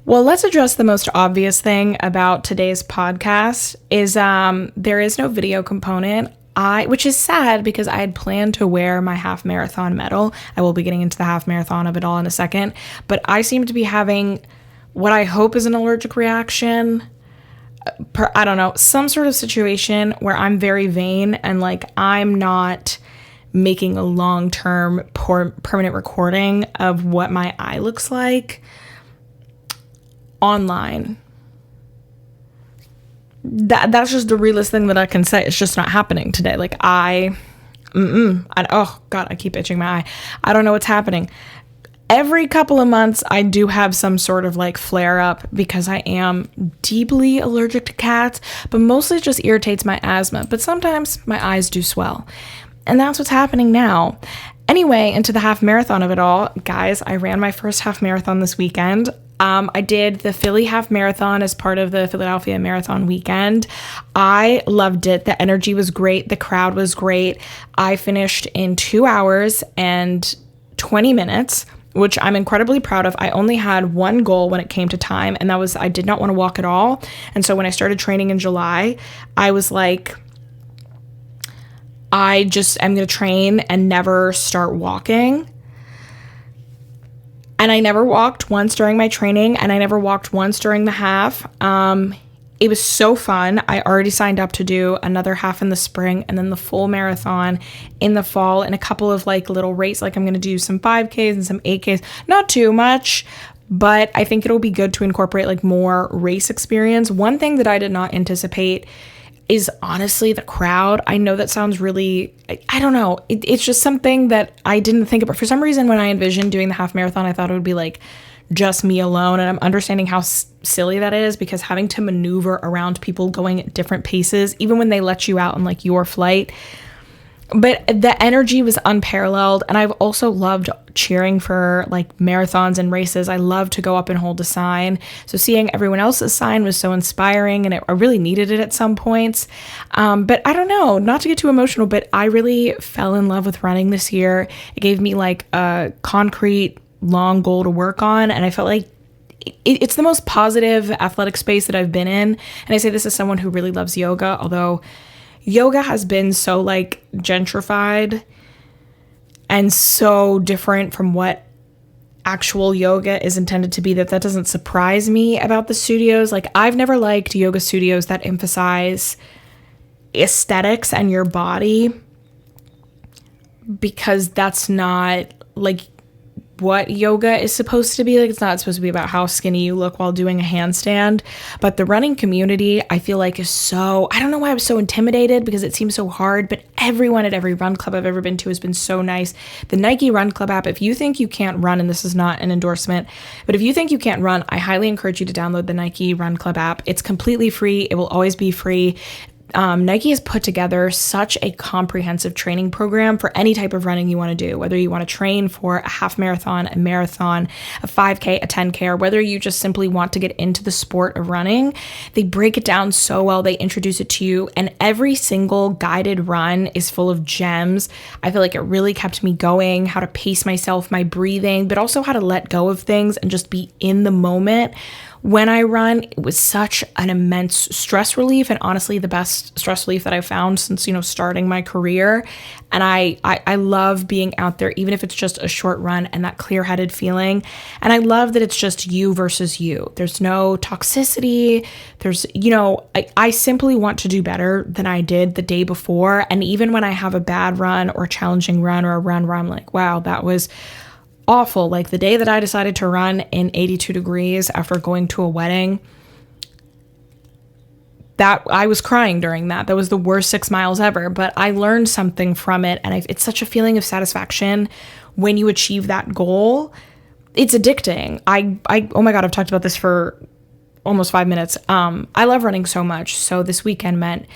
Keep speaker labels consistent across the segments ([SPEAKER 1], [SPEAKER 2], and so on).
[SPEAKER 1] Well, let's address the most obvious thing about today's podcast is there is no video component. Which is sad because I had planned to wear my half marathon medal. I will be getting into the half marathon of it all in a second, but I seem to be having what I hope is an allergic reaction. I don't know, some sort of situation where I'm very vain and like I'm not making a long-term permanent recording of what my eye looks like online. That's just the realest thing that I can say. It's just not happening today. Like oh God, I keep itching my eye. I don't know what's happening. Every couple of months, I do have some sort of like flare up because I am deeply allergic to cats, but mostly it just irritates my asthma. But sometimes my eyes do swell. And that's what's happening now. Anyway, into the half marathon of it all, guys, I ran my first half marathon this weekend. I did the Philly half marathon as part of the Philadelphia marathon weekend. I loved it. The energy was great. The crowd was great. I finished in 2 hours and 20 minutes, which I'm incredibly proud of. I only had one goal when it came to time, and that was I did not want to walk at all. And so when I started training in July, I was like, I just am going to train and never start walking. And I never walked once during my training, and I never walked once during the half. It was so fun. I already signed up to do another half in the spring and then the full marathon in the fall and a couple of like little races. Like I'm going to do some 5Ks and some 8Ks. Not too much, but I think it'll be good to incorporate like more race experience. One thing that I did not anticipate is honestly the crowd. I know that sounds really, I don't know. It's just something that I didn't think about. For some reason, when I envisioned doing the half marathon, I thought it would be like just me alone. And I'm understanding how silly that is because having to maneuver around people going at different paces, even when they let you out on like your flight. But the energy was unparalleled. And I've also loved cheering for like marathons and races. I love to go up and hold a sign. So seeing everyone else's sign was so inspiring, and I really needed it at some points. But I don't know, not to get too emotional, but I really fell in love with running this year. It gave me like a concrete long goal to work on. And I felt like it's the most positive athletic space that I've been in. And I say this as someone who really loves yoga, although yoga has been so like gentrified and so different from what actual yoga is intended to be that doesn't surprise me about the studios. Like I've never liked yoga studios that emphasize aesthetics and your body because that's not like what yoga is supposed to be. Like it's not supposed to be about how skinny you look while doing a handstand. But the running community, I feel like is so, I don't know why I was so intimidated because it seems so hard, but everyone at every run club I've ever been to has been so nice. The Nike Run Club app, if you think you can't run, and this is not an endorsement, but if you think you can't run, I highly encourage you to download the Nike Run Club app. It's completely free. It will always be free. Nike has put together such a comprehensive training program for any type of running you want to do, whether you want to train for a half marathon, a marathon, a 5K, a 10K, or whether you just simply want to get into the sport of running. They break it down so well. They introduce it to you, and every single guided run is full of gems. I feel like it really kept me going, how to pace myself, my breathing, but also how to let go of things and just be in the moment. When I run, it was such an immense stress relief, and honestly the best stress relief that I've found since, starting my career. And I love being out there, even if it's just a short run, and that clear-headed feeling. And I love that it's just you versus you. There's no toxicity. There's, I simply want to do better than I did the day before. And even when I have a bad run or a challenging run or a run where I'm like, wow, that was awful. Like the day that I decided to run in 82 degrees after going to a wedding, that I was crying during that. That was the worst 6 miles ever, but I learned something from it. And it's such a feeling of satisfaction when you achieve that goal. It's addicting. Oh my God, I've talked about this for almost 5 minutes. I love running so much. So this weekend meant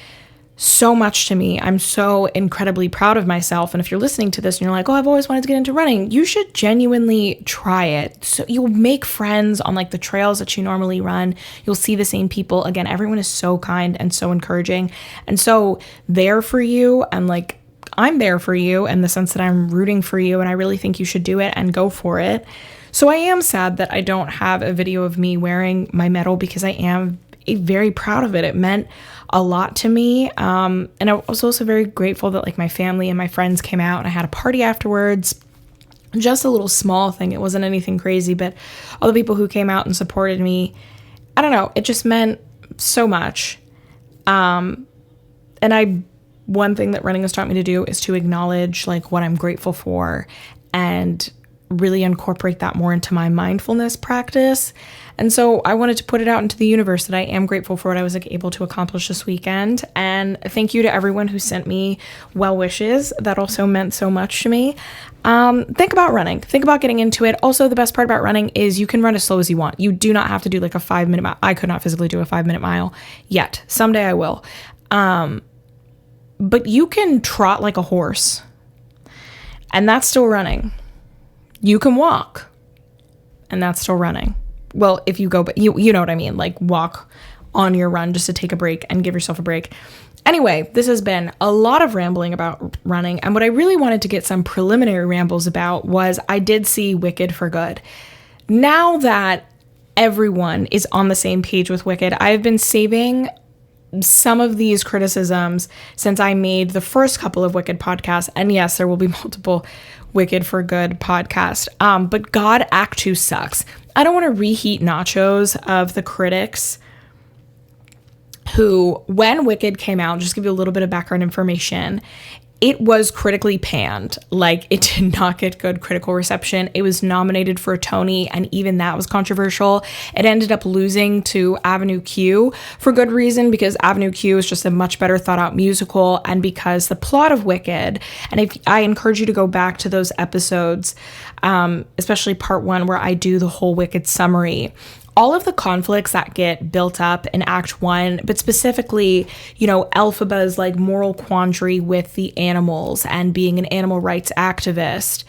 [SPEAKER 1] so much to me. I'm so incredibly proud of myself. And if you're listening to this and you're like, oh, I've always wanted to get into running, you should genuinely try it. So you'll make friends on like the trails that you normally run. You'll see the same people. Again, everyone is so kind and so encouraging and so there for you. And like, I'm there for you in the sense that I'm rooting for you. And I really think you should do it and go for it. So I am sad that I don't have a video of me wearing my medal because I am very proud of it. It meant a lot to me. And I was also very grateful that like my family and my friends came out and I had a party afterwards. Just a little small thing. It wasn't anything crazy, but all the people who came out and supported me, I don't know, it just meant so much. And one thing that running has taught me to do is to acknowledge like what I'm grateful for and really incorporate that more into my mindfulness practice. And so I wanted to put it out into the universe that I am grateful for what I was able to accomplish this weekend. And thank you to everyone who sent me well wishes. That also meant so much to me. Think about running. Think about getting into it. Also, the best part about running is you can run as slow as you want. You do not have to do like a 5-minute mile. I could not physically do a 5-minute mile yet. Someday I will. But you can trot like a horse. And that's still running. You can walk. And that's still running. Well, if you go, but you know what I mean, like walk on your run just to take a break and give yourself a break. Anyway, this has been a lot of rambling about running. And what I really wanted to get some preliminary rambles about was I did see Wicked for Good. Now that everyone is on the same page with Wicked, I've been saving some of these criticisms since I made the first couple of Wicked podcasts. And yes, there will be multiple Wicked for Good podcasts. But God, Act 2 sucks. I don't want to reheat nachos of the critics who, when Wicked came out, just give you a little bit of background information, it was critically panned. Like, it did not get good critical reception. It was nominated for a Tony, and even that was controversial. It ended up losing to Avenue Q for good reason, because Avenue Q is just a much better thought out musical, and because the plot of Wicked, and if I encourage you to go back to those episodes, especially part 1 where I do the whole Wicked summary, all of the conflicts that get built up in Act 1, but specifically, you know, Elphaba's like moral quandary with the animals and being an animal rights activist,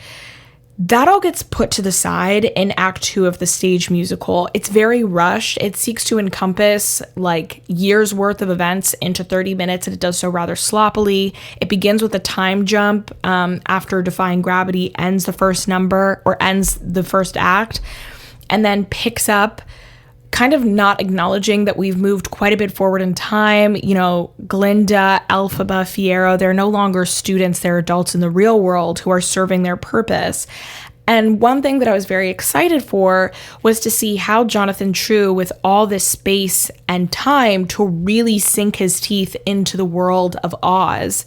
[SPEAKER 1] that all gets put to the side in Act 2 of the stage musical. It's very rushed. It seeks to encompass like years worth of events into 30 minutes, and it does so rather sloppily. It begins with a time jump after Defying Gravity ends the first number, or ends the first act, and then picks up kind of not acknowledging that we've moved quite a bit forward in time. You know, Glinda, Elphaba, Fiyero, they're no longer students, they're adults in the real world who are serving their purpose. And one thing that I was very excited for was to see how Jonathan True, with all this space and time to really sink his teeth into the world of Oz,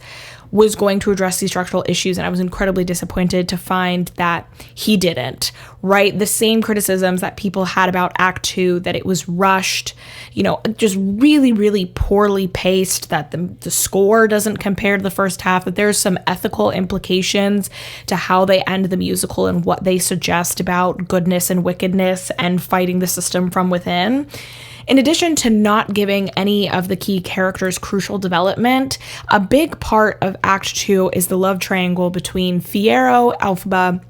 [SPEAKER 1] was going to address these structural issues, and I was incredibly disappointed to find that he didn't, right? The same criticisms that people had about Act 2, that it was rushed, you know, just really, really poorly paced, that the score doesn't compare to the first half, that there's some ethical implications to how they end the musical and what they suggest about goodness and wickedness and fighting the system from within. In addition to not giving any of the key characters crucial development, a big part of Act 2 is the love triangle between Fiyero, Elphaba,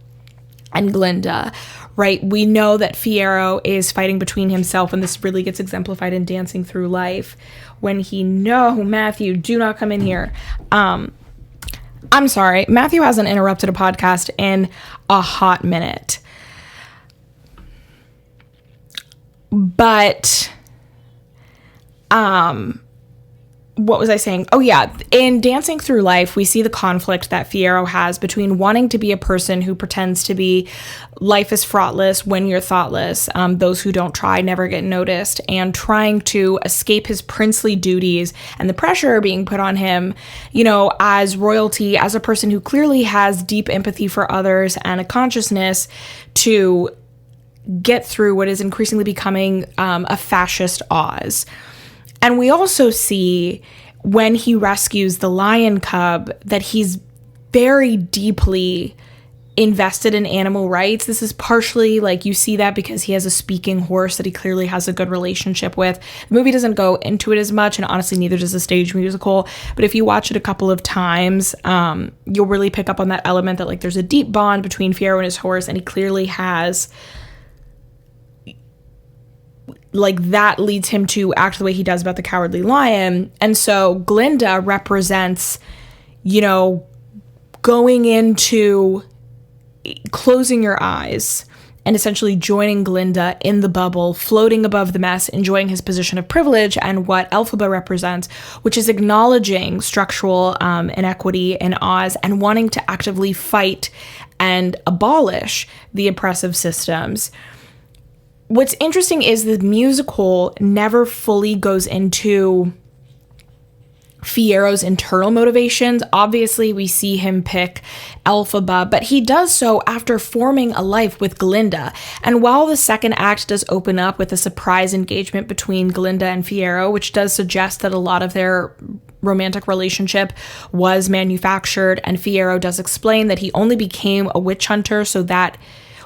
[SPEAKER 1] and Glinda, right? We know that Fiyero is fighting between himself, and this really gets exemplified in Dancing Through Life, when Matthew, do not come in here. I'm sorry, Matthew hasn't interrupted a podcast in a hot minute. But what was I saying? Oh yeah, in Dancing Through Life, we see the conflict that Fiyero has between wanting to be a person who pretends to be life is fraughtless when you're thoughtless, those who don't try never get noticed, and trying to escape his princely duties and the pressure being put on him, you know, as royalty, as a person who clearly has deep empathy for others and a consciousness to get through what is increasingly becoming a fascist Oz. And we also see when he rescues the lion cub that he's very deeply invested in animal rights. This is partially like you see that because he has a speaking horse that he clearly has a good relationship with. The movie doesn't go into it as much, and honestly neither does the stage musical, but if you watch it a couple of times, you'll really pick up on that element that like there's a deep bond between Fiyero and his horse, and he clearly has, like, that leads him to act the way he does about the Cowardly Lion. And so Glinda represents, you know, going into closing your eyes and essentially joining Glinda in the bubble, floating above the mess, enjoying his position of privilege and what Elphaba represents, which is acknowledging structural inequity in Oz and wanting to actively fight and abolish the oppressive systems. What's interesting is the musical never fully goes into Fiero's internal motivations. Obviously, we see him pick Elphaba, but he does so after forming a life with Glinda. And while the second act does open up with a surprise engagement between Glinda and Fiero, which does suggest that a lot of their romantic relationship was manufactured, and Fiero does explain that he only became a witch hunter so that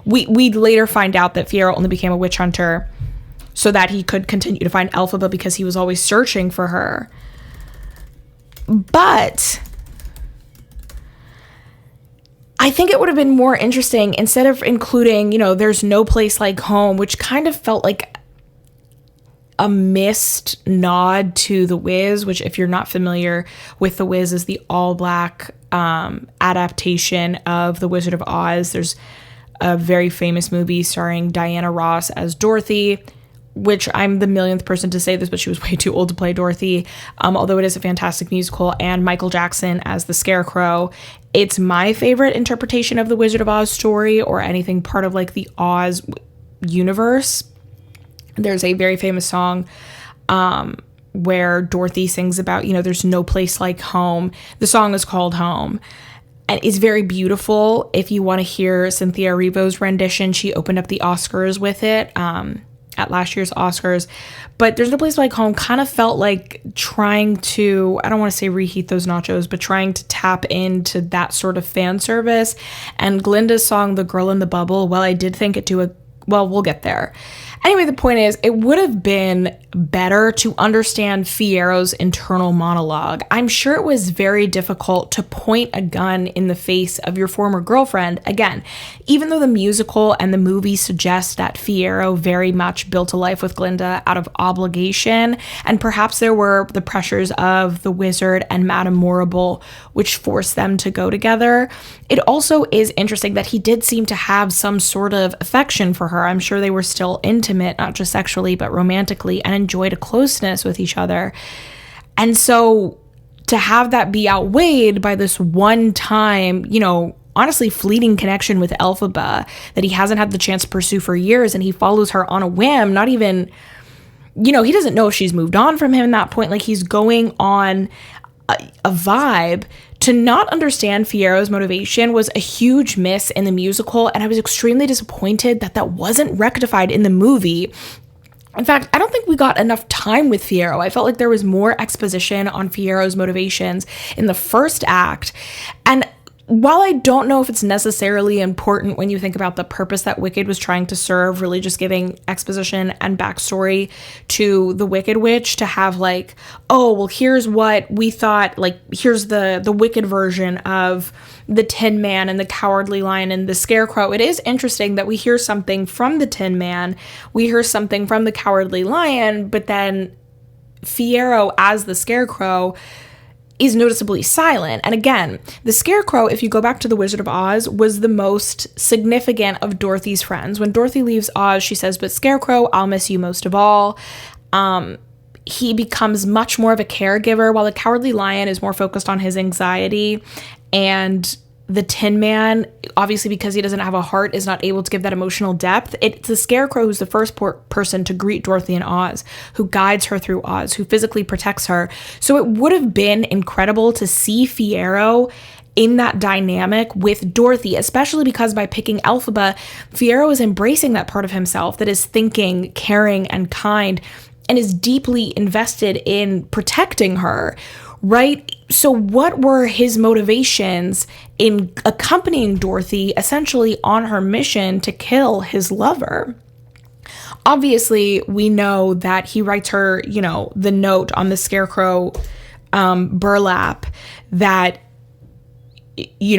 [SPEAKER 1] we later find out that Fiero only became a witch hunter so that he could continue to find Elphaba because he was always searching for her. But I think it would have been more interesting instead of including, there's no place like home, which kind of felt like a missed nod to The Wiz, which if you're not familiar with The Wiz is the all black adaptation of The Wizard of Oz. There's a very famous movie starring Diana Ross as Dorothy, which I'm the millionth person to say this, but she was way too old to play Dorothy, although it is a fantastic musical, and Michael Jackson as the Scarecrow. It's my favorite interpretation of the Wizard of Oz story or anything part of like the Oz universe. There's a very famous song where Dorothy sings about, there's no place like home. The song is called Home. And it's very beautiful. If you want to hear Cynthia Erivo's rendition, she opened up the Oscars with it. At last year's Oscars, but There's No Place Like Home kind of felt like trying to, I don't want to say reheat those nachos, but trying to tap into that sort of fan service. And Glinda's song, The Girl in the Bubble, well, I did think it we'll get there. Anyway, the point is, it would have been better to understand Fiero's internal monologue. I'm sure it was very difficult to point a gun in the face of your former girlfriend. Again, even though the musical and the movie suggest that Fiero very much built a life with Glinda out of obligation, and perhaps there were the pressures of the wizard and Madame Morrible, which forced them to go together. It also is interesting that he did seem to have some sort of affection for her. I'm sure they were still intimate, not just sexually, but romantically, and enjoyed a closeness with each other. And so to have that be outweighed by this one time, honestly fleeting connection with Elphaba that he hasn't had the chance to pursue for years, and he follows her on a whim, not even, he doesn't know if she's moved on from him at that point. Like, he's going on a vibe. To not understand Fiero's motivation was a huge miss in the musical, and I was extremely disappointed that wasn't rectified in the movie. In fact, I don't think we got enough time with Fiero. I felt like there was more exposition on Fiero's motivations in the first act. And while I don't know if it's necessarily important when you think about the purpose that Wicked was trying to serve, really just giving exposition and backstory to the Wicked Witch, to have like, oh, well, here's what we thought, like, here's the Wicked version of the Tin Man and the Cowardly Lion and the Scarecrow. It is interesting that we hear something from the Tin Man, we hear something from the Cowardly Lion, but then Fiero as the Scarecrow is noticeably silent. And again, the Scarecrow, if you go back to The Wizard of Oz, was the most significant of Dorothy's friends. When Dorothy leaves Oz, she says, "But Scarecrow, I'll miss you most of all." He becomes much more of a caregiver, while the Cowardly Lion is more focused on his anxiety. And the Tin Man, obviously because he doesn't have a heart, is not able to give that emotional depth. It's the Scarecrow who's the first person to greet Dorothy in Oz, who guides her through Oz, who physically protects her. So it would have been incredible to see Fiero in that dynamic with Dorothy, especially because by picking Elphaba, Fiero is embracing that part of himself that is thinking, caring, and kind, and is deeply invested in protecting her, right? So what were his motivations in accompanying Dorothy essentially on her mission to kill his lover? Obviously, we know that he writes her, the note on the Scarecrow burlap that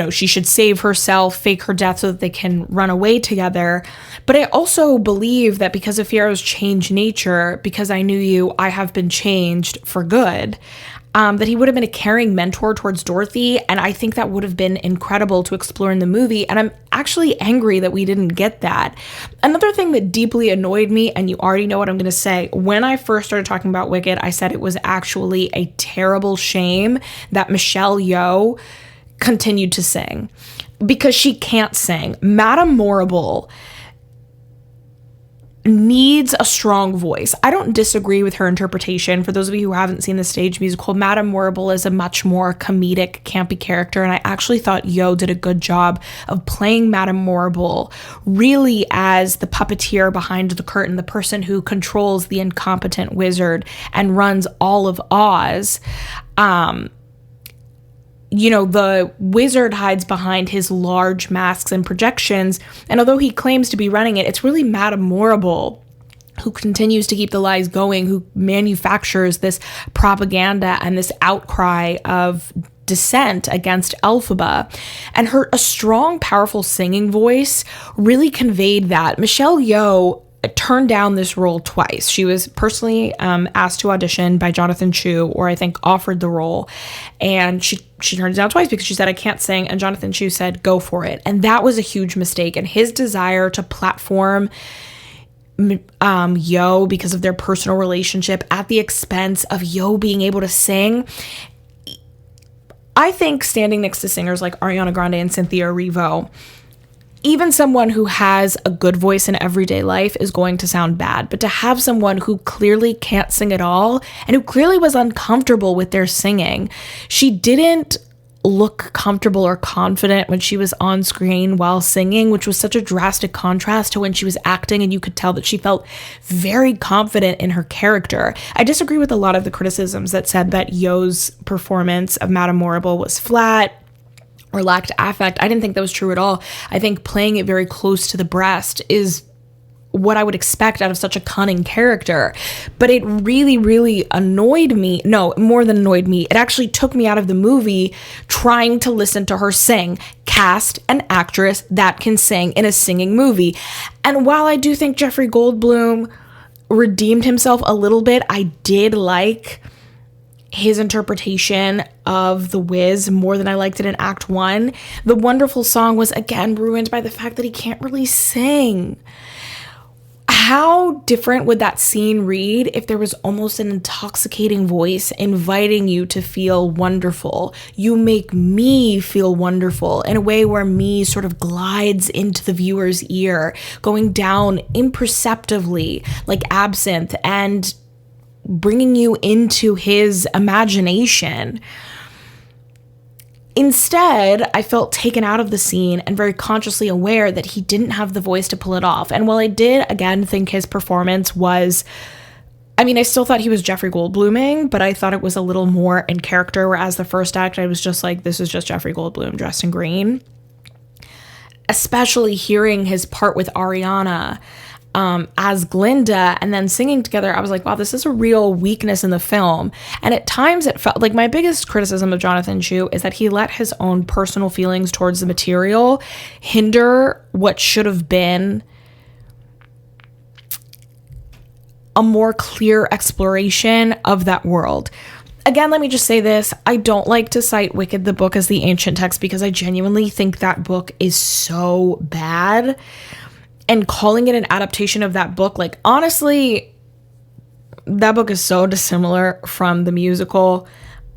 [SPEAKER 1] she should save herself, fake her death so that they can run away together. But I also believe that because of Fiyoro's changed nature, because I knew you, I have been changed for good, that he would have been a caring mentor towards Dorothy. And I think that would have been incredible to explore in the movie. And I'm actually angry that we didn't get that. Another thing that deeply annoyed me, and you already know what I'm going to say, when I first started talking about Wicked, I said it was actually a terrible shame that Michelle Yeoh continued to sing, because she can't sing. Madame Morrible needs a strong voice. I don't disagree with her interpretation. For those of you who haven't seen the stage musical, Madame Morrible is a much more comedic, campy character, and I actually thought Yeoh did a good job of playing Madame Morrible really as the puppeteer behind the curtain, the person who controls the incompetent wizard and runs all of Oz. The wizard hides behind his large masks and projections, and although he claims to be running it, it's really Madame Morrible who continues to keep the lies going, who manufactures this propaganda and this outcry of dissent against Elphaba. And a strong, powerful singing voice really conveyed that. Michelle Yeoh turned down this role twice. She was personally asked to audition by Jonathan Chu, or I think offered the role, and she turned it down twice because she said, I can't sing, and Jonathan Chu said, go for it. And that was a huge mistake, and his desire to platform Yeoh because of their personal relationship at the expense of Yeoh being able to sing. I think standing next to singers like Ariana Grande and Cynthia Erivo, even someone who has a good voice in everyday life is going to sound bad. But to have someone who clearly can't sing at all and who clearly was uncomfortable with their singing, she didn't look comfortable or confident when she was on screen while singing, which was such a drastic contrast to when she was acting, and you could tell that she felt very confident in her character. I disagree with a lot of the criticisms that said that Yeoh's performance of Madame Morrible was flat or lacked affect. I didn't think that was true at all. I think playing it very close to the breast is what I would expect out of such a cunning character. But it really, really annoyed me. No, more than annoyed me. It actually took me out of the movie trying to listen to her sing. Cast an actress that can sing in a singing movie. And while I do think Jeffrey Goldblum redeemed himself a little bit, I did like his interpretation of The Wiz more than I liked it in Act 1. The wonderful song was again ruined by the fact that he can't really sing. How different would that scene read if there was almost an intoxicating voice inviting you to feel wonderful? You make me feel wonderful in a way where me sort of glides into the viewer's ear, going down imperceptibly like absinthe and bringing you into his imagination. Instead, I felt taken out of the scene and very consciously aware that he didn't have the voice to pull it off. And while I did, again, think his performance was, I still thought he was Jeffrey Goldbluming, but I thought it was a little more in character, whereas the first act, I was just like, this is just Jeffrey Goldblum dressed in green. Especially hearing his part with Ariana as Glinda and then singing together, I was like, wow, this is a real weakness in the film. And at times it felt like my biggest criticism of Jonathan Chu is that he let his own personal feelings towards the material hinder what should have been a more clear exploration of that world. Again, let me just say this. I don't like to cite Wicked the book as the ancient text because I genuinely think that book is so bad. And calling it an adaptation of that book, like, honestly, that book is so dissimilar from the musical,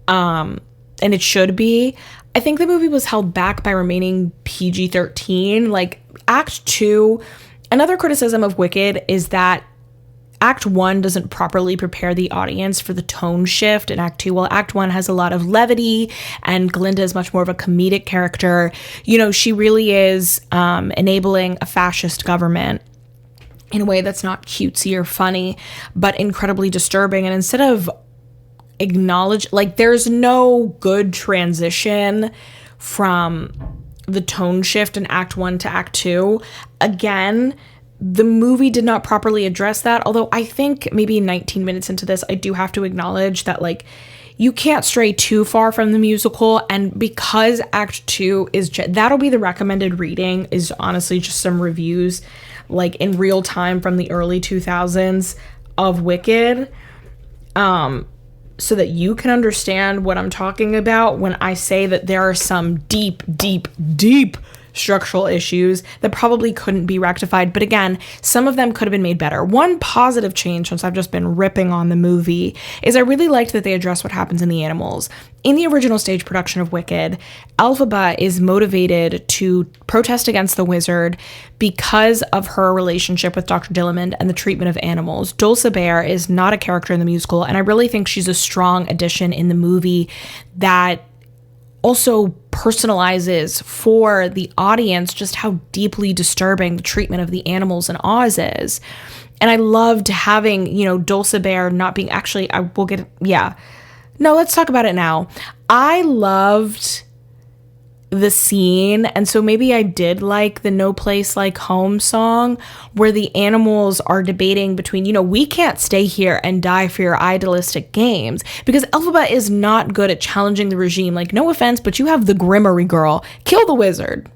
[SPEAKER 1] and it should be. I think the movie was held back by remaining PG-13. Like, Act 2, another criticism of Wicked is that Act 1 doesn't properly prepare the audience for the tone shift in Act 2. While Act 1 has a lot of levity and Glinda is much more of a comedic character, she really is enabling a fascist government in a way that's not cutesy or funny, but incredibly disturbing. And instead of there's no good transition from the tone shift in Act 1 to Act 2. Again, the movie did not properly address that. Although I think maybe 19 minutes into this, I do have to acknowledge that, like, you can't stray too far from the musical. And because Act 2 is that'll be the recommended reading, is honestly just some reviews like in real time from the early 2000s of Wicked, so that you can understand what I'm talking about when I say that there are some deep structural issues that probably couldn't be rectified. But again, some of them could have been made better. One positive change, since I've just been ripping on the movie, is I really liked that they addressed what happens in the animals. In the original stage production of Wicked, Elphaba is motivated to protest against the wizard because of her relationship with Dr. Dillamond and the treatment of animals. Dulcibert is not a character in the musical, and I really think she's a strong addition in the movie that also personalizes for the audience just how deeply disturbing the treatment of the animals in Oz is. And I loved having, Dulcibert not being No, let's talk about it now. I loved the scene, and so maybe I did like the No Place Like Home song, where the animals are debating between, we can't stay here and die for your idealistic games, because Elphaba is not good at challenging the regime. Like, no offense, but you have the Grimmery girl. Kill the wizard.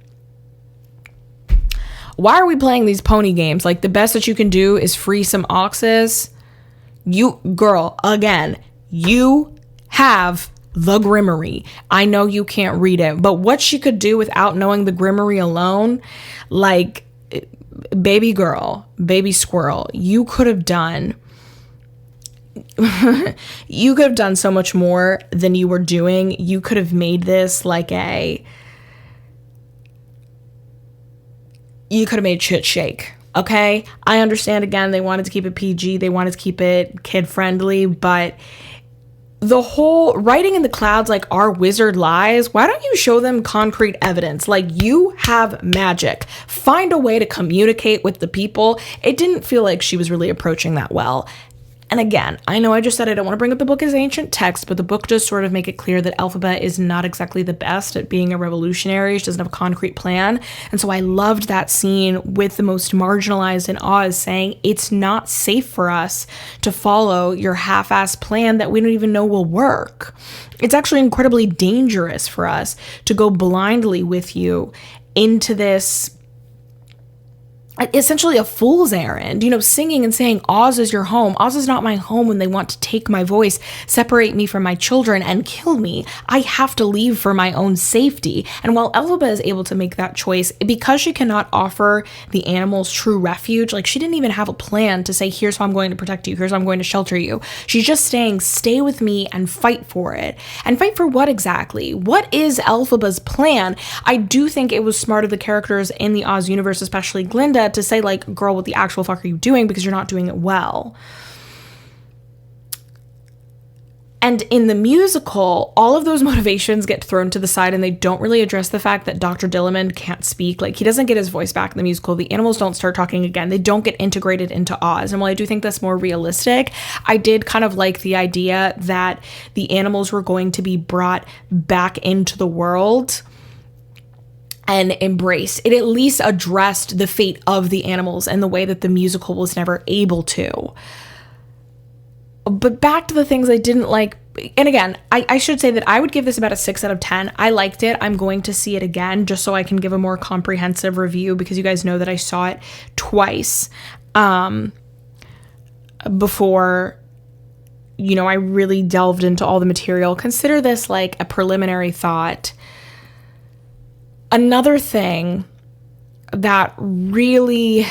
[SPEAKER 1] Why are we playing these pony games? Like, the best that you can do is free some oxes. You have the Grimmery. I know you can't read it, but what she could do without knowing the Grimmery alone, like, baby girl, baby squirrel, you could have done so much more than you were doing. You could have made this like you could have made shit shake. Okay? I understand, again, they wanted to keep it PG, they wanted to keep it kid friendly, but the whole writing in the clouds, like, our wizard lies, why don't you show them concrete evidence? Like, you have magic. Find a way to communicate with the people. It didn't feel like she was really approaching that well. And again, I know I just said I don't want to bring up the book as ancient text, but the book does sort of make it clear that Elphaba is not exactly the best at being a revolutionary. She doesn't have a concrete plan. And so I loved that scene with the most marginalized in Oz saying, it's not safe for us to follow your half-assed plan that we don't even know will work. It's actually incredibly dangerous for us to go blindly with you into this essentially a fool's errand, singing and saying, Oz is your home. Oz is not my home when they want to take my voice, separate me from my children, and kill me. I have to leave for my own safety. And while Elphaba is able to make that choice, because she cannot offer the animals true refuge, like, she didn't even have a plan to say, here's how I'm going to protect you, here's how I'm going to shelter you. She's just saying, stay with me and fight for it. And fight for what exactly? What is Elphaba's plan? I do think it was smart of the characters in the Oz universe, especially Glinda, to say, like, girl, what the actual fuck are you doing, because you're not doing it well. And in the musical, all of those motivations get thrown to the side, and they don't really address the fact that Dr. Dillamond can't speak. Like, he doesn't get his voice back in the musical. The animals don't start talking again. They don't get integrated into Oz. And while I do think that's more realistic, I did kind of like the idea that the animals were going to be brought back into the world and embraced. It at least addressed the fate of the animals in the way that the musical was never able to. But back to the things I didn't like. And again, I should say that I would give this about a 6 out of 10. I liked it. I'm going to see it again just so I can give a more comprehensive review, because you guys know that I saw it twice before, I really delved into all the material. Consider this like a preliminary thought. Another thing that really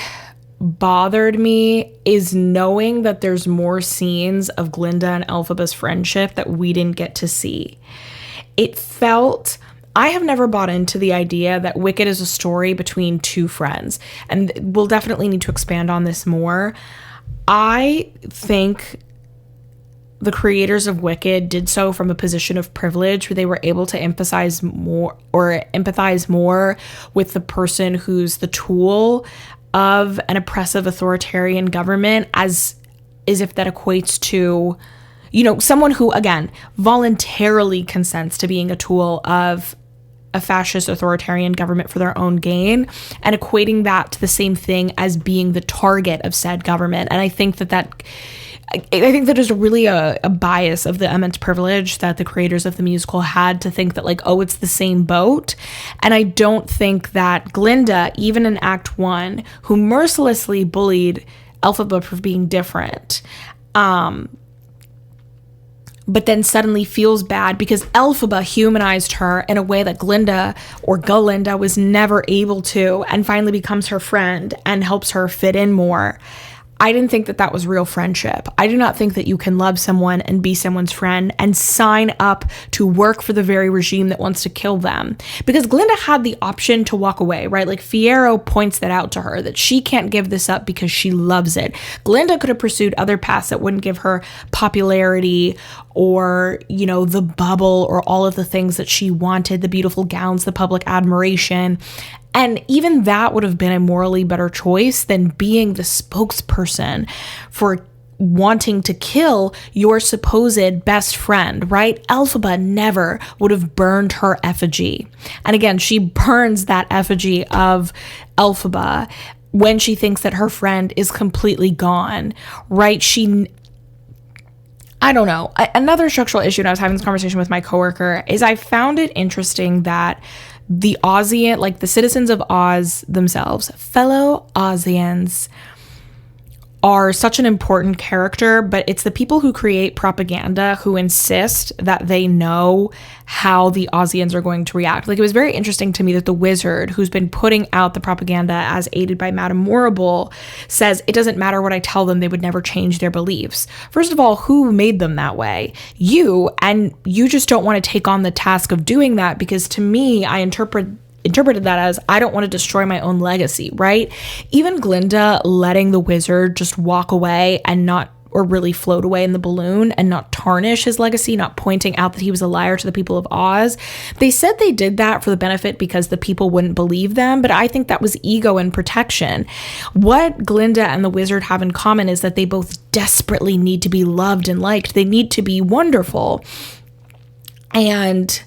[SPEAKER 1] bothered me is knowing that there's more scenes of Glinda and Elphaba's friendship that we didn't get to see. I have never bought into the idea that Wicked is a story between two friends, and we'll definitely need to expand on this more. I think the creators of Wicked did so from a position of privilege, where they were able to empathize more with the person who's the tool of an oppressive authoritarian government, as if that equates to, someone who, again, voluntarily consents to being a tool of a fascist authoritarian government for their own gain, and equating that to the same thing as being the target of said government. And I think that is really a bias of the immense privilege that the creators of the musical had to think that, like, oh, it's the same boat. And I don't think that Glinda, even in Act 1, who mercilessly bullied Elphaba for being different, but then suddenly feels bad because Elphaba humanized her in a way that Glinda or Galinda was never able to, and finally becomes her friend and helps her fit in more. I didn't think that was real friendship. I do not think that you can love someone and be someone's friend and sign up to work for the very regime that wants to kill them. Because Glinda had the option to walk away, right? Like, Fiyero points that out to her, that she can't give this up because she loves it. Glinda could have pursued other paths that wouldn't give her popularity or, you know, the bubble or all of the things that she wanted, the beautiful gowns, the public admiration. And even that would have been a morally better choice than being the spokesperson for wanting to kill your supposed best friend, right? Elphaba never would have burned her effigy. And again, she burns that effigy of Elphaba when she thinks that her friend is completely gone, right? I don't know. Another structural issue, and I was having this conversation with my coworker, is I found it interesting that the Ozian, like the citizens of Oz themselves, fellow Ozians, are such an important character, but it's the people who create propaganda who insist that they know how the Ozians are going to react. Like, it was very interesting to me that the wizard who's been putting out the propaganda as aided by Madame Morrible says, it doesn't matter what I tell them, they would never change their beliefs. First of all, who made them that way? You, and you just don't want to take on the task of doing that, because to me, I interpreted that as, I don't want to destroy my own legacy, right? Even Glinda letting the wizard just walk away and not, or really float away in the balloon and not tarnish his legacy, not pointing out that he was a liar to the people of Oz. They said they did that for the benefit because the people wouldn't believe them, but I think that was ego and protection. What Glinda and the wizard have in common is that they both desperately need to be loved and liked. They need to be wonderful. And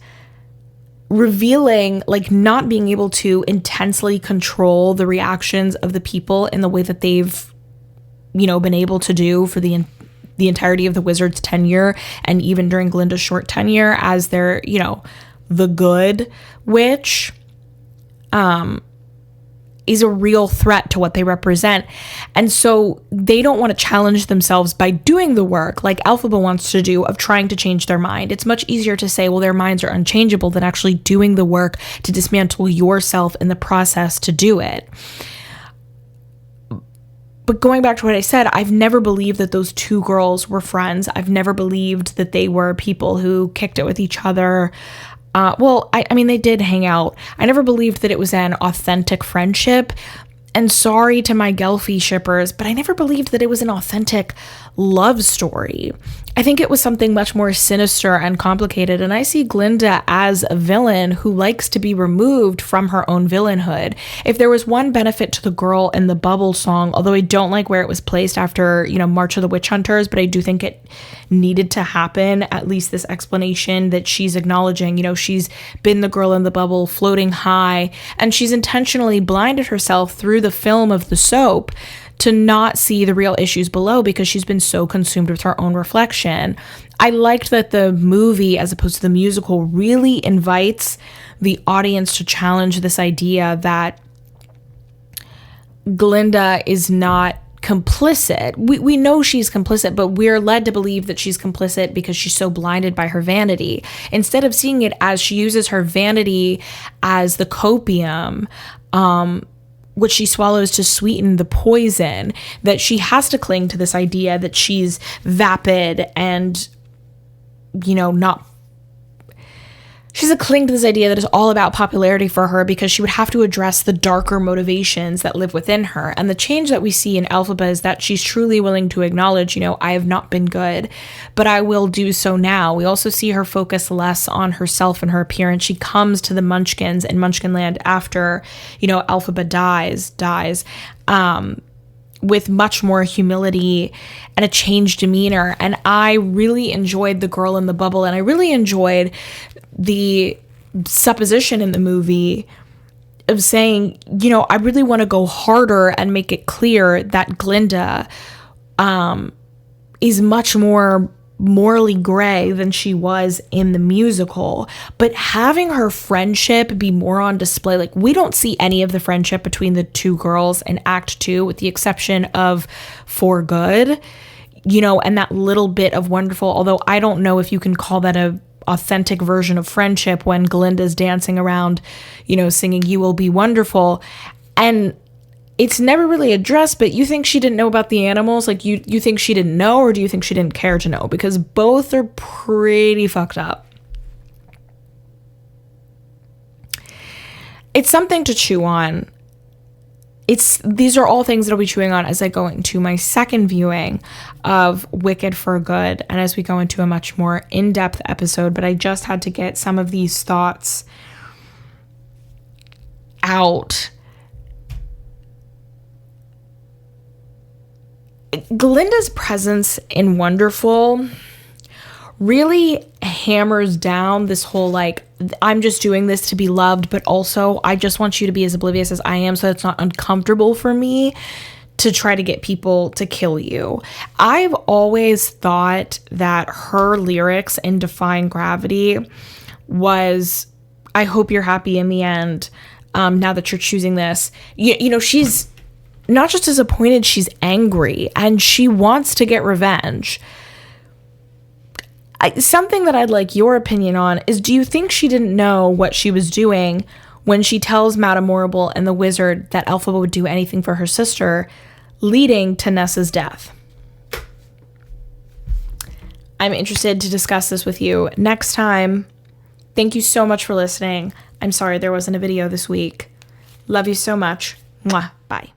[SPEAKER 1] revealing, like, not being able to intensely control the reactions of the people in the way that they've, you know, been able to do for the entirety of the wizard's tenure, and even during Glinda's short tenure as their, you know, the good witch, is a real threat to what they represent. And so they don't want to challenge themselves by doing the work like Elphaba wants to do of trying to change their mind. It's much easier to say, well, their minds are unchangeable, than actually doing the work to dismantle yourself in the process to do it. But going back to what I said, I've never believed that those two girls were friends. I've never believed that they were people who kicked it with each other. I mean, they did hang out. I never believed that it was an authentic friendship. And sorry to my Gelfie shippers, but I never believed that it was an authentic love story. I think it was something much more sinister and complicated, and I see Glinda as a villain who likes to be removed from her own villainhood. If there was one benefit to the girl in the Bubble song, although I don't like where it was placed after, you know, March of the Witch Hunters, but I do think it needed to happen, at least this explanation that she's acknowledging, you know, she's been the girl in the bubble floating high, and she's intentionally blinded herself through the film of the soap to not see the real issues below because she's been so consumed with her own reflection. I liked that the movie, as opposed to the musical, really invites the audience to challenge this idea that Glinda is not complicit. We know she's complicit, but we're led to believe that she's complicit because she's so blinded by her vanity. Instead of seeing it as she uses her vanity as the copium, which she swallows to sweeten the poison, that she has to cling to this idea that she's vapid and, you know, not. She's a cling to this idea that is all about popularity for her because she would have to address the darker motivations that live within her. And the change that we see in Elphaba is that she's truly willing to acknowledge, you know, I have not been good, but I will do so now. We also see her focus less on herself and her appearance. She comes to the Munchkins in Munchkinland after, you know, Elphaba dies, with much more humility and a changed demeanor. And I really enjoyed the girl in the bubble, and I really enjoyed the supposition in the movie of saying, I really want to go harder and make it clear that Glinda is much more morally gray than she was in the musical, but having her friendship be more on display. Like, we don't see any of the friendship between the two girls in Act 2, with the exception of For Good, and that little bit of Wonderful, although I don't know if you can call that a authentic version of friendship when Glinda's dancing around, singing You Will Be Wonderful. And it's never really addressed, but you think she didn't know about the animals? Like, you think she didn't know, or do you think she didn't care to know? Because both are pretty fucked up. It's something to chew on. These are all things that I'll be chewing on as I go into my second viewing of Wicked for Good, and as we go into a much more in-depth episode, but I just had to get some of these thoughts out. Glinda's presence in Wonderful really hammers down this whole, like, I'm just doing this to be loved, but also I just want you to be as oblivious as I am so it's not uncomfortable for me to try to get people to kill you. I've always thought that her lyrics in Defying Gravity was, I hope you're happy in the end, now that you're choosing this. She's not just disappointed, she's angry, and she wants to get revenge. Something that I'd like your opinion on is, do you think she didn't know what she was doing when she tells Madame Morrible and the wizard that Elphaba would do anything for her sister, leading to Nessa's death? I'm interested to discuss this with you next time. Thank you so much for listening. I'm sorry there wasn't a video this week. Love you so much. Mwah. Bye.